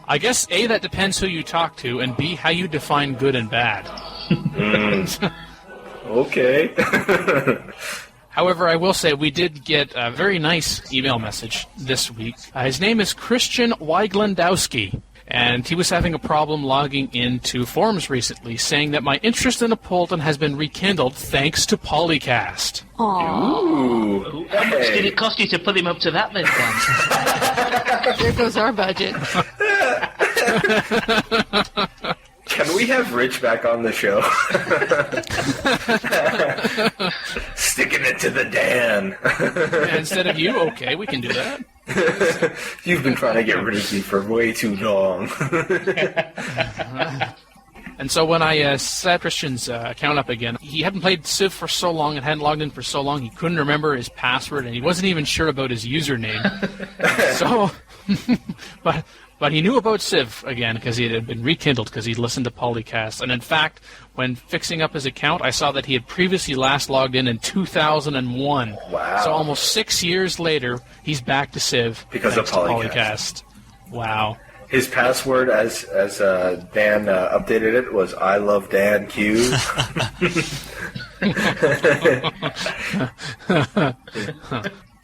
I guess, A, that depends who you talk to, and B, how you define good and bad. Okay. However, I will say we did get a very nice email message this week. His name is Christian Weiglandowski, and he was having a problem logging into forums recently, saying that my interest in Apolyton has been rekindled thanks to PolyCast. Ooh. How much did it cost you to put him up to that then, Dan? There goes our budget. Can we have Rich back on the show? Sticking it to the Dan. Instead of you, okay, we can do that. You've been trying to get rid of me for way too long. And so when I set Christian's account up again, he hadn't played Civ for so long and hadn't logged in for so long, he couldn't remember his password, and he wasn't even sure about his username. But he knew about Civ again because he had been rekindled because he'd listened to PolyCast. And in fact, when fixing up his account, I saw that he had previously last logged in 2001. Wow. So almost 6 years later, he's back to Civ because of PolyCast. Wow. His password, as Dan updated it, was "I love DanQ."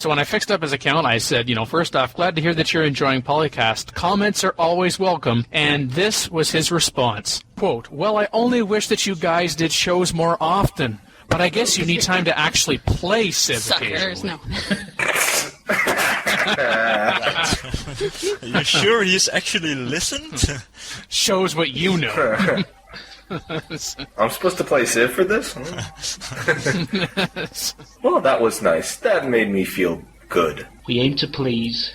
So when I fixed up his account, I said, first off, glad to hear that you're enjoying PolyCast. Comments are always welcome. And this was his response. Quote, well, I only wish that you guys did shows more often, but I guess you need time to actually play Civ Suckers, no. Are you sure he's actually listened? Shows what you know. I'm supposed to play Civ for this? Well, that was nice. That made me feel good. We aim to please.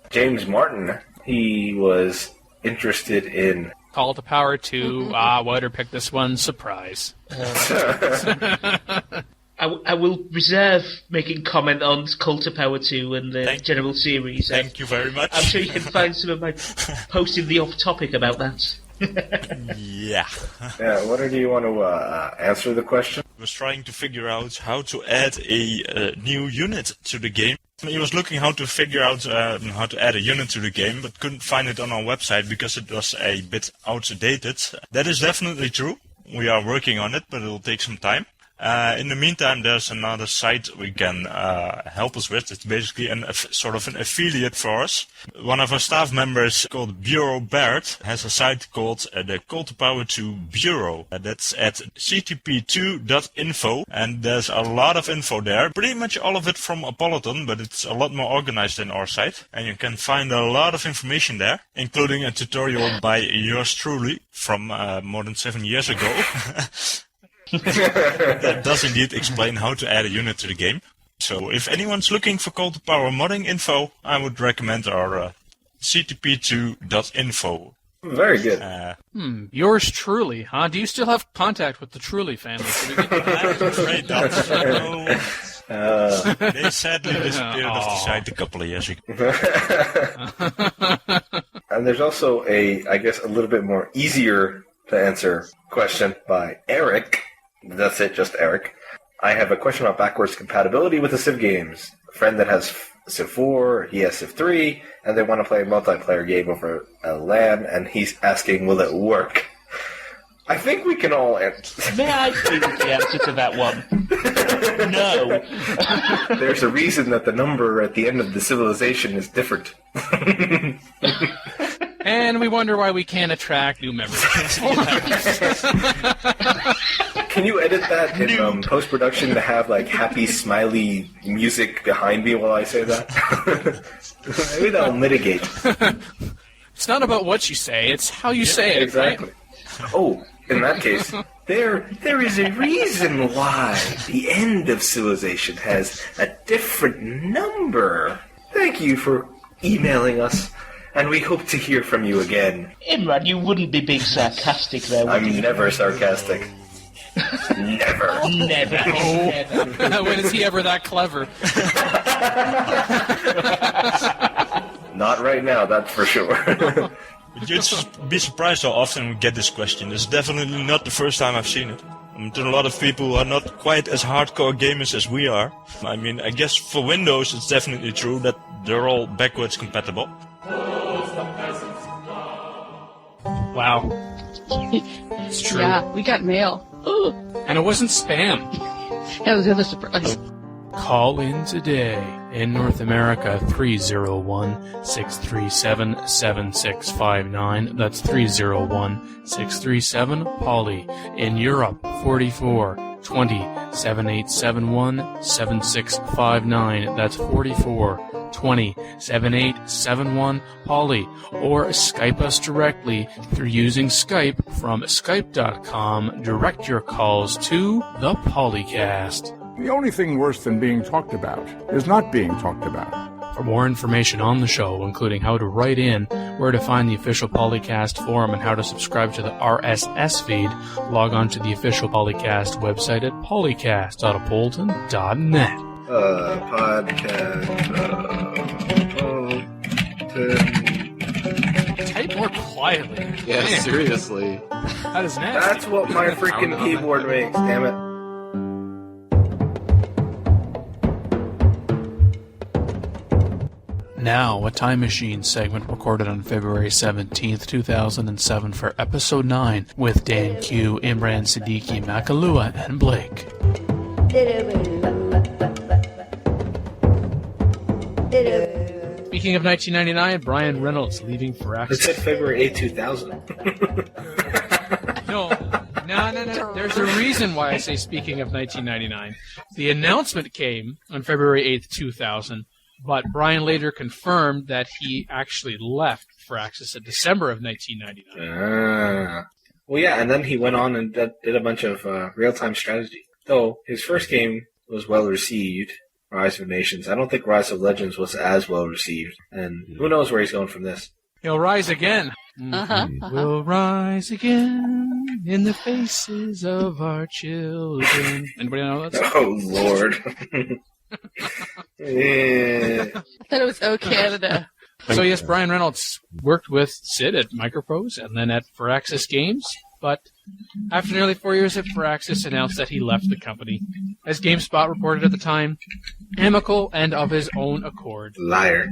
James Martin, he was interested in... Call to Power 2. Wouter picked this one. Surprise. I will reserve making comment on Cult of Power 2 and the general series. Thank you very much. I'm sure you can find some of my posts in the off-topic about that. Yeah. What do you want to answer the question? I was trying to figure out how to add a new unit to the game. He was looking how to figure out how to add a unit to the game, but couldn't find it on our website because it was a bit outdated. That is definitely true. We are working on it, but it will take some time. In the meantime, there's another site we can help us with. It's basically sort of an affiliate for us. One of our staff members, called Bureau Baird, has a site called the Call to Power 2 Bureau. That's at ctp2.info, and there's a lot of info there. Pretty much all of it from Apolyton, but it's a lot more organized than our site. And you can find a lot of information there, including a tutorial by yours truly from more than 7 years ago. That does indeed explain how to add a unit to the game. So if anyone's looking for Call to Power modding info, I would recommend our ctp2.info. Very good. Yours truly, huh? Do you still have contact with the Truly family? I'm afraid not. They sadly disappeared off the site a couple of years ago. And there's also a little bit more easier to answer question by Eric. That's it, just Eric. I have a question about backwards compatibility with the Civ games. A friend that has Civ 4, he has Civ 3, and they want to play a multiplayer game over a LAN, and he's asking, will it work? I think we can all answer. May I give the answer to that one? No. There's a reason that the number at the end of the civilization is different. And we wonder why we can't attract new members. Can you edit that in post-production to have, happy, smiley music behind me while I say that? Maybe that'll mitigate. It's not about what you say, it's how you say it, exactly. Right? Oh, in that case, there is a reason why the end of civilization has a different number. Thank you for emailing us. And we hope to hear from you again. Imran, you wouldn't be being sarcastic there, would you? I'm never sarcastic. Never. Never. Never. When is he ever that clever? Not right now, that's for sure. You'd be surprised how often we get this question. It's definitely not the first time I've seen it. To a lot of people who are not quite as hardcore gamers as we are. I mean, I guess for Windows it's definitely true that they're all backwards compatible. Wow. It's true. Yeah, we got mail. And it wasn't spam. That was the other surprise. Call in today. In North America, 301-637-7659. That's 301-637-POLY. In Europe, 44-20-7871-7659. That's 44-20-7871-POLY. Or Skype us directly through using Skype from skype.com. Direct your calls to the PolyCast. The only thing worse than being talked about is not being talked about. For more information on the show, including how to write in, where to find the official PolyCast forum, and how to subscribe to the RSS feed, log on to the official PolyCast website at polycast.apolyton.net. Type more quietly. Yeah, man. Seriously. That is nasty. That's what my freaking keyboard makes, damn it. Now, a Time Machine segment recorded on February 17th, 2007 for Episode 9 with DanQ, Imran Siddiqui, Makahlua, and Blake. Speaking of 1999, Brian Reynolds leaving Firaxis. It said February 8, 2000. No. There's a reason why I say speaking of 1999. The announcement came on February 8th, 2000, but Brian later confirmed that he actually left Firaxis in December of 1999. Well, yeah, and then he went on and did a bunch of real-time strategy. Though his first game was well-received, Rise of Nations. I don't think Rise of Legends was as well-received, and who knows where he's going from this. He'll rise again. We'll rise again in the faces of our children. Anybody know that song? Oh, Lord. Yeah. I thought it was Oh Canada. So yes, Brian Reynolds worked with Sid at Microprose and then at Firaxis Games, but after nearly 4 years at Firaxis, announced that he left the company. As GameSpot reported at the time, amicable and of his own accord. Liar.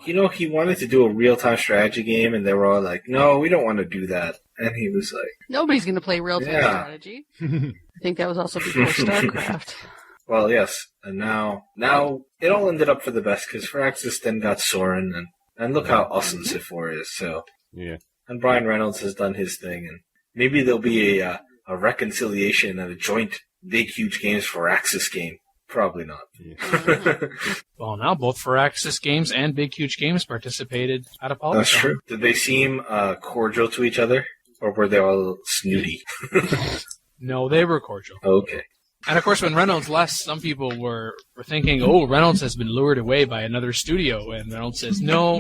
You know, he wanted to do a real-time strategy game, and they were all like, no, we don't want to do that. And he was like... Nobody's going to play real-time strategy. I think that was also before StarCraft. Well, yes. And now it all ended up for the best, because Firaxis then got Soren, and look how awesome Civ4 is, so... Yeah. And Brian Reynolds has done his thing, and maybe there'll be a reconciliation and a joint Big Huge Games Firaxis game. Probably not. Yeah. Well, now both Firaxis Games and Big Huge Games participated at Apolyton. That's true. Did they seem cordial to each other, or were they all snooty? No, they were cordial. Okay. And of course, when Reynolds left, some people were thinking, oh, Reynolds has been lured away by another studio. And Reynolds says, no,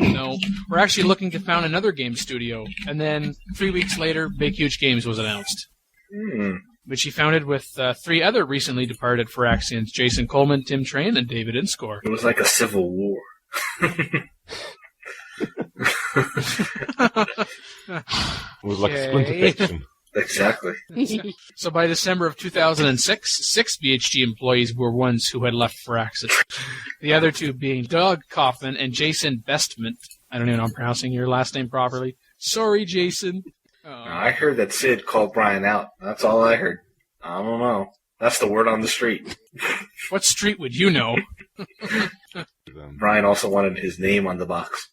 we're actually looking to found another game studio. And then 3 weeks later, Big Huge Games was announced. Which he founded with 3 other recently departed Firaxians, Jason Coleman, Tim Train, and David Inscore. It was like a civil war. It was like a splinter fiction. Exactly. So by December of 2006, 6 BHG employees were ones who had left Firaxis. The other 2 being Doug Kaufman and Jason Bestment. I don't even know if I'm pronouncing your last name properly. Sorry, Jason. I heard that Sid called Brian out. That's all I heard. I don't know. That's the word on the street. What street would you know? Brian also wanted his name on the box.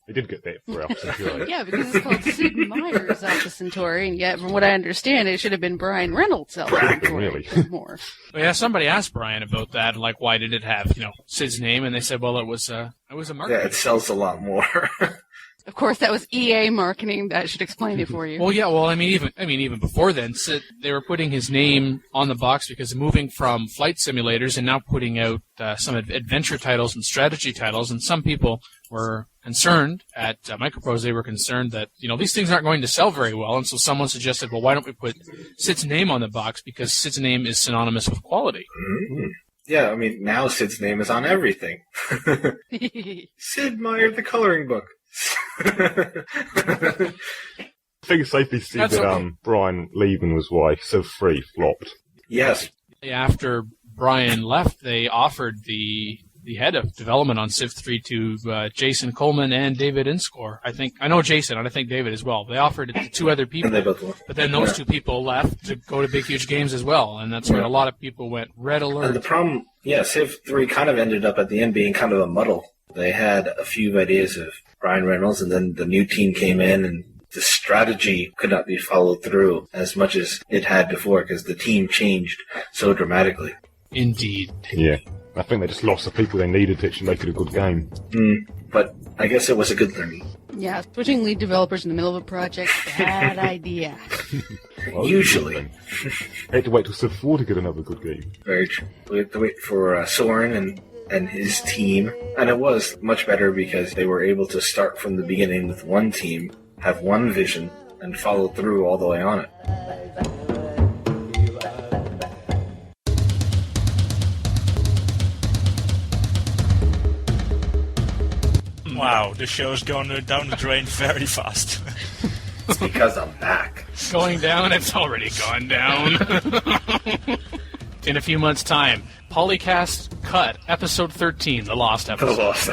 They did get that for Alpha Centauri. Yeah, because it's called Sid Meier's Alpha Centauri, and yet, from what I understand, it should have been Brian Reynolds' Alpha Centauri. Really? More. Well, yeah, somebody asked Brian about that, like, why did it have, Sid's name? And they said, well, it was a marketing. Yeah, it sells a lot more. Of course, that was EA marketing. That should explain it for you. Well, yeah. Well, even before then, they were putting his name on the box because moving from flight simulators and now putting out some adventure titles and strategy titles. And some people were concerned at Microprose. They were concerned that these things aren't going to sell very well. And so someone suggested, well, why don't we put Sid's name on the box because Sid's name is synonymous with quality. Mm-hmm. Yeah, now Sid's name is on everything. Sid Meier, the coloring book. I think it's safe to say that Brian leaving was why Civ 3 flopped. Yes. After Brian left, they offered the head of development on Civ 3 to Jason Coleman and David Inscore. I know Jason, and I think David as well. They offered it to 2 other people, and they both left. But then those 2 people left to go to Big Huge Games as well, and that's where a lot of people went red alert. And the problem, Civ 3 kind of ended up at the end being kind of a muddle. They had a few ideas of Brian Reynolds, and then the new team came in, and the strategy could not be followed through as much as it had before because the team changed so dramatically. Indeed. Yeah. I think they just lost the people they needed to actually make it a good game. But I guess it was a good learning. Yeah, switching lead developers in the middle of a project, bad idea. Well, usually. I had to wait till Civ 4 to get another good game. Very true. We had to wait for Soren and his team. And it was much better because they were able to start from the beginning with one team, have one vision, and follow through all the way on it. Wow, the show's going down the drain very fast. It's because I'm back. Going down? It's already gone down. in a few months' time. PolyCast Cut, Episode 13, the Lost Episode. The Lost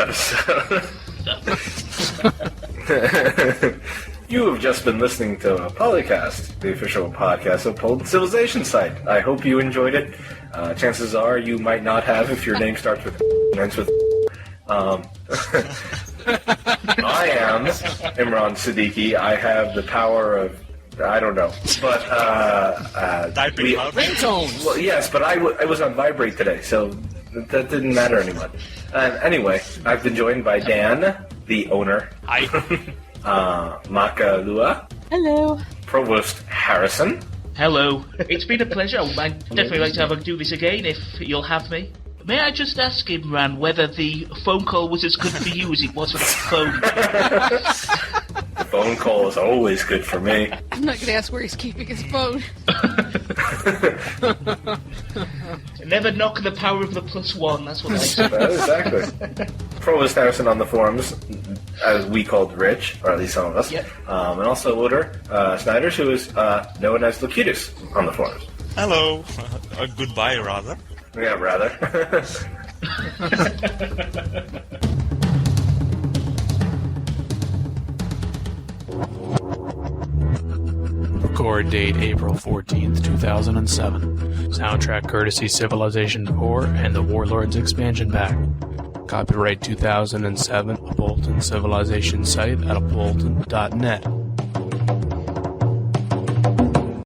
Episode. You have just been listening to PolyCast, the official podcast of Apolyton Civilization Site. I hope you enjoyed it. Chances are you might not have if your name starts with and ends with I am Imran Siddiqui. I have the power of, I don't know, but ringtones. Well, yes, but I was on Vibrate today, so that didn't matter anymore. Anyway, I've been joined by Dan, the owner. Hi. Makahlua. Hello. Provost Harrison. Hello. It's been a pleasure. I'd definitely like to have a do this again if you'll have me. May I just ask Imran whether the phone call was as good for you as it was for the phone? The phone call is always good for me. I'm not going to ask where he's keeping his phone. Never knock the power of the +1, that's what I say. Exactly. Provost Harrison on the forums, as we called Rich, or at least some of us. Yep. And also Wouter, Snijders, who is known as Locutus on the forums. Hello. Goodbye, rather. Yeah, rather. Record date April 14th, 2007. Soundtrack courtesy Civilization 4 and the Warlords expansion pack. Copyright 2007, Apolyton Civilization Site at apolyton.net.